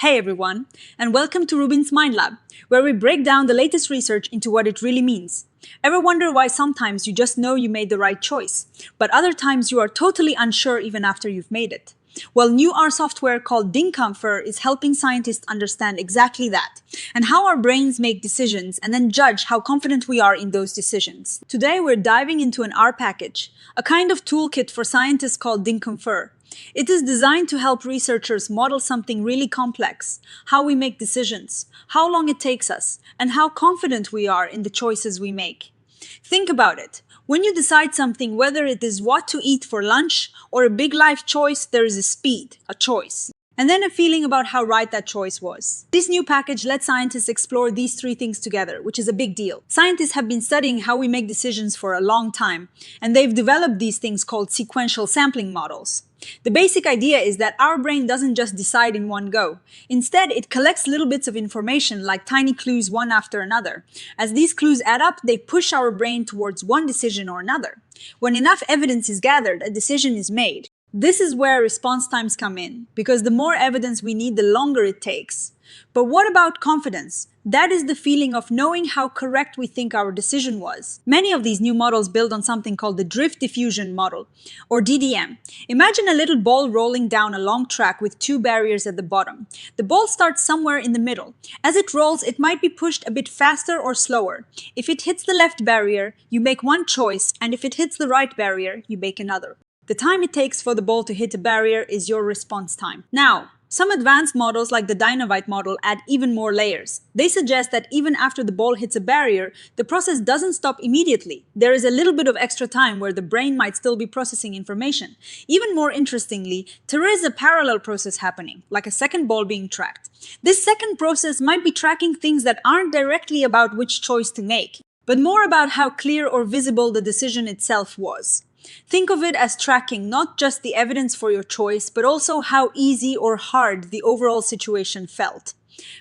Hey everyone, and welcome to RUBIN'S Mind Lab, where we break down the latest research into what it really means. Ever wonder why sometimes you just know you made the right choice, but other times you are totally unsure even after you've made it? Well, new R software called dynConfiR is helping scientists understand exactly that, and how our brains make decisions and then judge how confident we are in those decisions. Today we're diving into an R package, a kind of toolkit for scientists called dynConfiR. It is designed to help researchers model something really complex, how we make decisions, how long it takes us, and how confident we are in the choices we make. Think about it. When you decide something, whether it is what to eat for lunch or a big life choice, there is a speed, a choice, and then a feeling about how right that choice was. This new package lets scientists explore these three things together, which is a big deal. Scientists have been studying how we make decisions for a long time, and they've developed these things called sequential sampling models. The basic idea is that our brain doesn't just decide in one go. Instead, it collects little bits of information like tiny clues one after another. As these clues add up, they push our brain towards one decision or another. When enough evidence is gathered, a decision is made. This is where response times come in, because the more evidence we need, the longer it takes. But what about confidence? That is the feeling of knowing how correct we think our decision was. Many of these new models build on something called the drift diffusion model, or DDM. Imagine a little ball rolling down a long track with two barriers at the bottom. The ball starts somewhere in the middle. As it rolls, it might be pushed a bit faster or slower. If it hits the left barrier, you make one choice, and if it hits the right barrier, you make another. The time it takes for the ball to hit a barrier is your response time. Now, some advanced models like the dynConfiR model add even more layers. They suggest that even after the ball hits a barrier, the process doesn't stop immediately. There is a little bit of extra time where the brain might still be processing information. Even more interestingly, there is a parallel process happening, like a second ball being tracked. This second process might be tracking things that aren't directly about which choice to make, but more about how clear or visible the decision itself was. Think of it as tracking not just the evidence for your choice, but also how easy or hard the overall situation felt.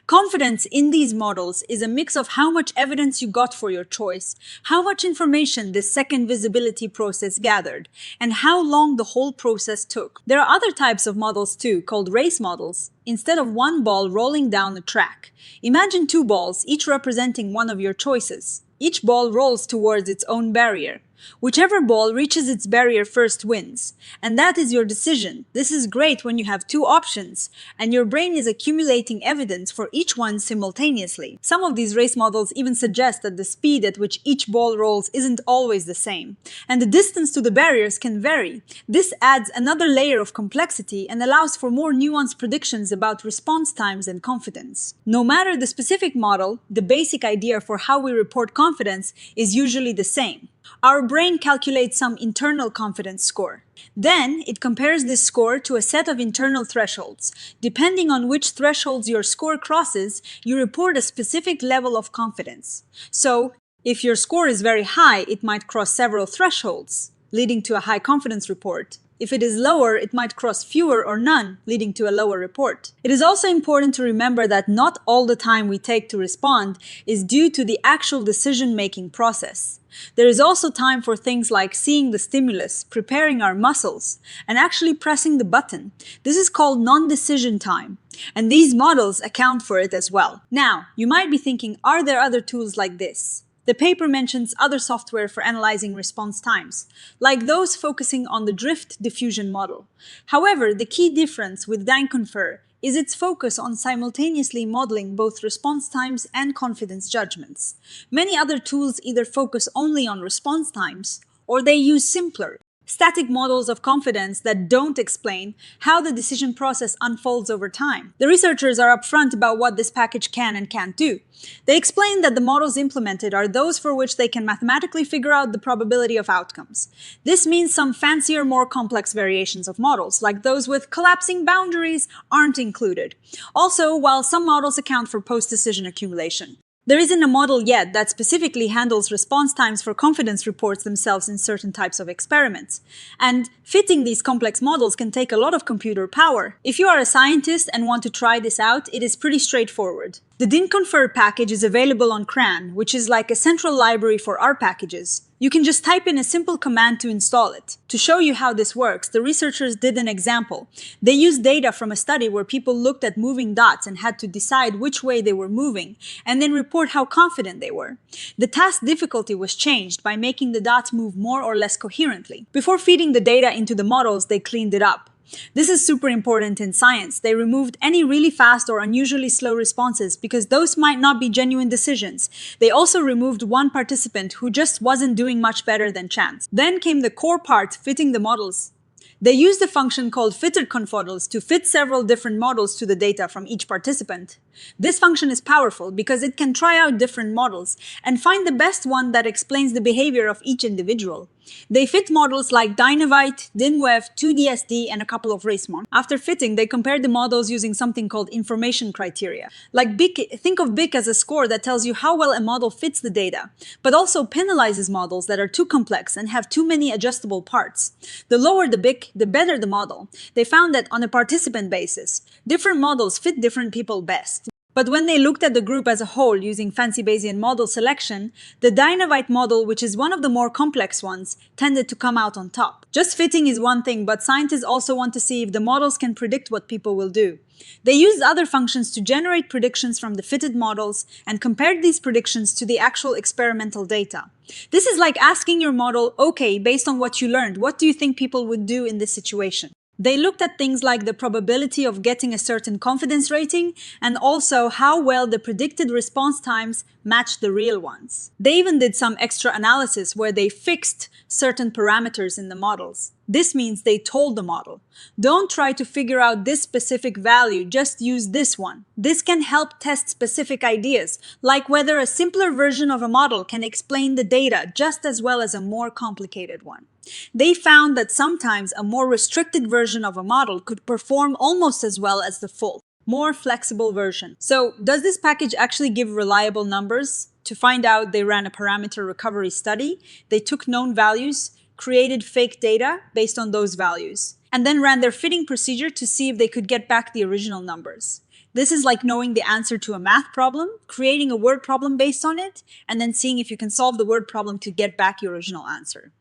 Confidence in these models is a mix of how much evidence you got for your choice, how much information this second visibility process gathered, and how long the whole process took. There are other types of models too, called race models. Instead of one ball rolling down a track, imagine two balls, each representing one of your choices. Each ball rolls towards its own barrier. Whichever ball reaches its barrier first wins. And that is your decision. This is great when you have two options, and your brain is accumulating evidence for each one simultaneously. Some of these race models even suggest that the speed at which each ball rolls isn't always the same, and the distance to the barriers can vary. This adds another layer of complexity and allows for more nuanced predictions about response times and confidence. No matter the specific model, the basic idea for how we report confidence is usually the same. Our brain calculates some internal confidence score. Then, it compares this score to a set of internal thresholds. Depending on which thresholds your score crosses, you report a specific level of confidence. So, if your score is very high, it might cross several thresholds, leading to a high confidence report. If it is lower, it might cross fewer or none, leading to a lower report. It is also important to remember that not all the time we take to respond is due to the actual decision-making process. There is also time for things like seeing the stimulus, preparing our muscles, and actually pressing the button. This is called non-decision time, and these models account for it as well. Now, you might be thinking, are there other tools like this? The paper mentions other software for analyzing response times, like those focusing on the drift diffusion model. However, the key difference with dynConfiR is its focus on simultaneously modeling both response times and confidence judgments. Many other tools either focus only on response times, or they use simpler, static models of confidence that don't explain how the decision process unfolds over time. The researchers are upfront about what this package can and can't do. They explain that the models implemented are those for which they can mathematically figure out the probability of outcomes. This means some fancier, more complex variations of models, like those with collapsing boundaries, aren't included. Also, while some models account for post-decision accumulation, there isn't a model yet that specifically handles response times for confidence reports themselves in certain types of experiments. And fitting these complex models can take a lot of computer power. If you are a scientist and want to try this out, it is pretty straightforward. The dynConfiR package is available on CRAN, which is like a central library for R packages. You can just type in a simple command to install it. To show you how this works, the researchers did an example. They used data from a study where people looked at moving dots and had to decide which way they were moving, and then report how confident they were. The task difficulty was changed by making the dots move more or less coherently. Before feeding the data into the models, they cleaned it up. This is super important in science. They removed any really fast or unusually slow responses because those might not be genuine decisions. They also removed one participant who just wasn't doing much better than chance. Then came the core part, fitting the models. They used a function called fitted_conf to fit several different models to the data from each participant. This function is powerful because it can try out different models and find the best one that explains the behavior of each individual. They fit models like dynVite, dynWev, 2DSD, and a couple of race models. After fitting, they compared the models using something called information criteria. Like BIC, think of BIC as a score that tells you how well a model fits the data, but also penalizes models that are too complex and have too many adjustable parts. The lower the BIC, the better the model. They found that on a participant basis, different models fit different people best. But when they looked at the group as a whole using fancy Bayesian model selection, the dynVite model, which is one of the more complex ones, tended to come out on top. Just fitting is one thing, but scientists also want to see if the models can predict what people will do. They used other functions to generate predictions from the fitted models and compared these predictions to the actual experimental data. This is like asking your model, okay, based on what you learned, what do you think people would do in this situation? They looked at things like the probability of getting a certain confidence rating and also how well the predicted response times matched the real ones. They even did some extra analysis where they fixed certain parameters in the models. This means they told the model, don't try to figure out this specific value, just use this one. This can help test specific ideas, like whether a simpler version of a model can explain the data just as well as a more complicated one. They found that sometimes a more restricted version of a model could perform almost as well as the full, more flexible version. So, does this package actually give reliable numbers? To find out, they ran a parameter recovery study. They took known values, created fake data based on those values, and then ran their fitting procedure to see if they could get back the original numbers. This is like knowing the answer to a math problem, creating a word problem based on it, and then seeing if you can solve the word problem to get back your original answer.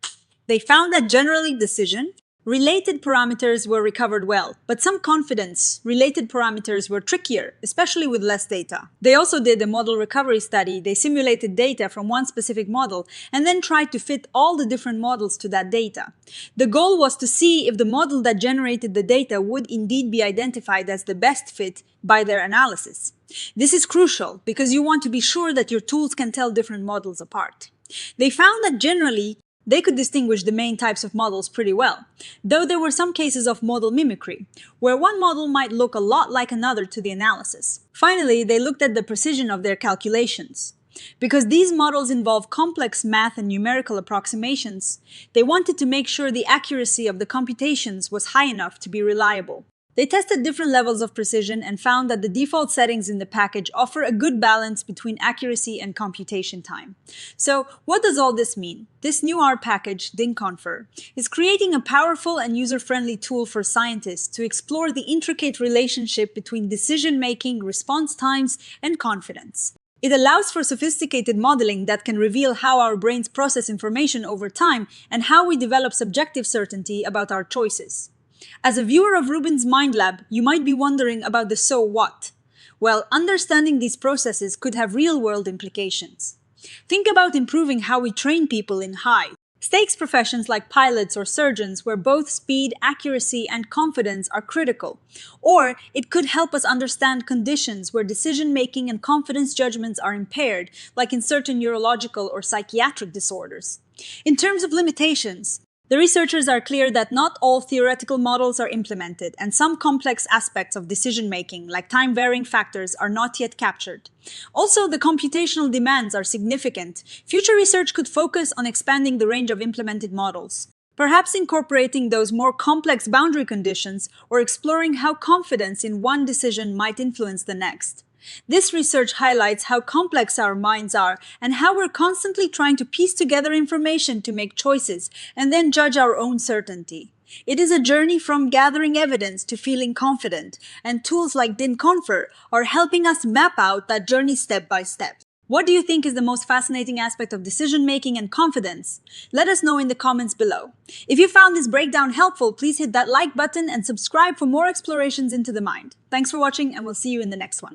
They found that generally decision-related parameters were recovered well, but some confidence-related parameters were trickier, especially with less data. They also did a model recovery study. They simulated data from one specific model and then tried to fit all the different models to that data. The goal was to see if the model that generated the data would indeed be identified as the best fit by their analysis. This is crucial because you want to be sure that your tools can tell different models apart. They found that generally, they could distinguish the main types of models pretty well, though there were some cases of model mimicry, where one model might look a lot like another to the analysis. Finally, they looked at the precision of their calculations. Because these models involve complex math and numerical approximations, they wanted to make sure the accuracy of the computations was high enough to be reliable. They tested different levels of precision and found that the default settings in the package offer a good balance between accuracy and computation time. So, what does all this mean? This new R package, dynConfiR, is creating a powerful and user-friendly tool for scientists to explore the intricate relationship between decision-making, response times, and confidence. It allows for sophisticated modeling that can reveal how our brains process information over time and how we develop subjective certainty about our choices. As a viewer of RUBIN'S Mind Lab, you might be wondering about the so what. Well, understanding these processes could have real-world implications. Think about improving how we train people in high-stakes professions like pilots or surgeons, where both speed, accuracy, and confidence are critical. Or it could help us understand conditions where decision-making and confidence judgments are impaired, like in certain neurological or psychiatric disorders. In terms of limitations, the researchers are clear that not all theoretical models are implemented, and some complex aspects of decision-making, like time-varying factors, are not yet captured. Also, the computational demands are significant. Future research could focus on expanding the range of implemented models, perhaps incorporating those more complex boundary conditions or exploring how confidence in one decision might influence the next. This research highlights how complex our minds are and how we're constantly trying to piece together information to make choices and then judge our own certainty. It is a journey from gathering evidence to feeling confident, and tools like dynConfiR are helping us map out that journey step by step. What do you think is the most fascinating aspect of decision-making and confidence? Let us know in the comments below. If you found this breakdown helpful, please hit that like button and subscribe for more explorations into the mind. Thanks for watching, and we'll see you in the next one.